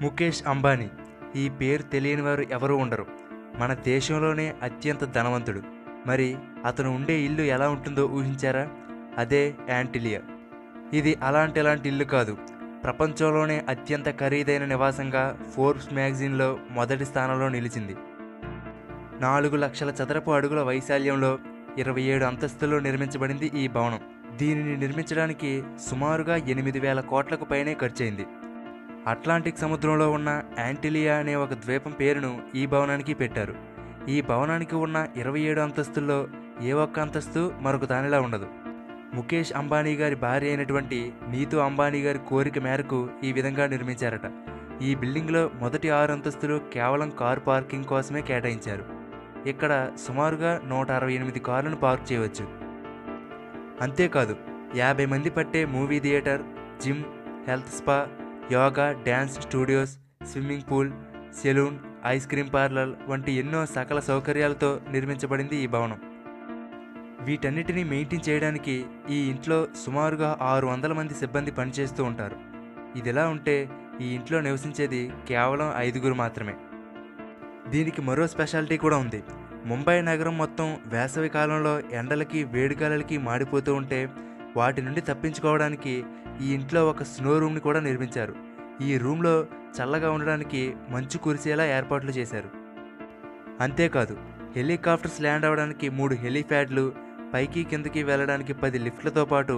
ముఖేష్ అంబానీ. ఈ పేరు తెలియని వారు ఎవరూ ఉండరు. మన దేశంలోనే అత్యంత ధనవంతుడు. మరి అతను ఉండే ఇల్లు ఎలా ఉంటుందో ఊహించారా? అదే యాంటిలియా. ఇది అలాంటి ఇల్లు కాదు. ప్రపంచంలోనే అత్యంత ఖరీదైన నివాసంగా ఫోర్బ్స్ మ్యాగజైన్లో మొదటి స్థానంలో నిలిచింది. 4 లక్షల చదరపు అడుగుల వైశాల్యంలో 27 అంతస్తుల్లో నిర్మించబడింది ఈ భవనం. దీనిని నిర్మించడానికి సుమారుగా 8,000 కోట్లకు పైనే ఖర్చయింది. అట్లాంటిక్ సముద్రంలో ఉన్న యాంటిలియా అనే ఒక ద్వీపం పేరును ఈ భవనానికి పెట్టారు. ఈ భవనానికి ఉన్న 27 అంతస్తుల్లో ఏ ఒక్క అంతస్తు మరొక దానిలా ఉండదు. ముఖేష్ అంబానీ గారి భార్య అయినటువంటి నీతూ అంబానీ గారి కోరిక మేరకు ఈ విధంగా నిర్మించారట. ఈ బిల్డింగ్లో మొదటి 6 అంతస్తులు కేవలం కారు పార్కింగ్ కోసమే కేటాయించారు. ఇక్కడ సుమారుగా 168 కార్లను పార్క్ చేయవచ్చు. అంతేకాదు 50 మంది పట్టే movie theatre, gym, health spa, yoga, dance studios, swimming pool, salon, ice cream parlour వంటి ఎన్నో సకల సౌకర్యాలతో నిర్మించబడింది ఈ భవనం. వీటన్నిటినీ మెయింటైన్ చేయడానికి ఈ ఇంట్లో సుమారుగా 600 మంది సిబ్బంది పనిచేస్తూ ఉంటారు. ఇదిలా ఉంటే ఈ ఇంట్లో నివసించేది కేవలం 5గురు మాత్రమే. దీనికి మరో స్పెషాలిటీ కూడా ఉంది. ముంబై నగరం మొత్తం వేసవి కాలంలో ఎండలకి వేడిగాలకి మాడిపోతూ ఉంటే వాటి నుండి తప్పించుకోవడానికి ఈ ఇంట్లో ఒక స్నో రూమ్ని కూడా నిర్మించారు. ఈ రూమ్లో చల్లగా ఉండడానికి మంచు కురిసేలా ఏర్పాట్లు చేశారు. అంతేకాదు హెలికాప్టర్స్ ల్యాండ్ అవ్వడానికి 3 హెలీప్యాడ్లు, పైకి కిందకి వెళ్ళడానికి 10 లిఫ్ట్లతో పాటు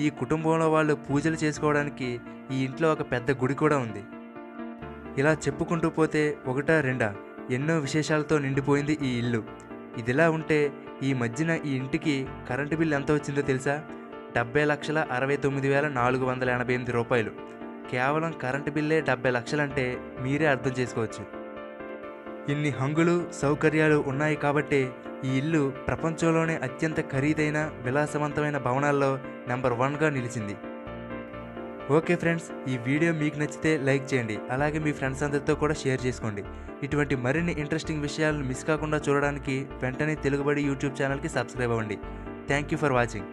ఈ కుటుంబంలో వాళ్ళు పూజలు చేసుకోవడానికి ఈ ఇంట్లో ఒక పెద్ద గుడి కూడా ఉంది. ఇలా చెప్పుకుంటూ పోతే ఒకటా రెండా ఎన్నో విశేషాలతో నిండిపోయింది ఈ ఇల్లు. ఇదిలా ఉంటే ఈ మధ్యన ఈ ఇంటికి కరెంటు బిల్లు ఎంత వచ్చిందో తెలుసా? 70,69,488 రూపాయలు. కేవలం కరెంటు బిల్లే 70 లక్షలంటే మీరే అర్థం చేసుకోవచ్చు. ఇన్ని హంగులు సౌకర్యాలు ఉన్నాయి కాబట్టే ఈ ఇల్లు ప్రపంచంలోనే అత్యంత ఖరీదైన విలాసవంతమైన భవనాల్లో నెంబర్ 1గా నిలిచింది. ఓకే ఫ్రెండ్స్, ఈ వీడియో మీకు నచ్చితే లైక్ చేయండి. అలాగే మీ ఫ్రెండ్స్ అందరితో కూడా షేర్ చేసుకోండి. ఇటువంటి మరిన్ని ఇంట్రెస్టింగ్ విషయాలను మిస్ కాకుండా చూడడానికి వెంటనే తెలుగుబడి యూట్యూబ్ ఛానల్కి సబ్స్క్రైబ్ అవ్వండి. Thank you for watching.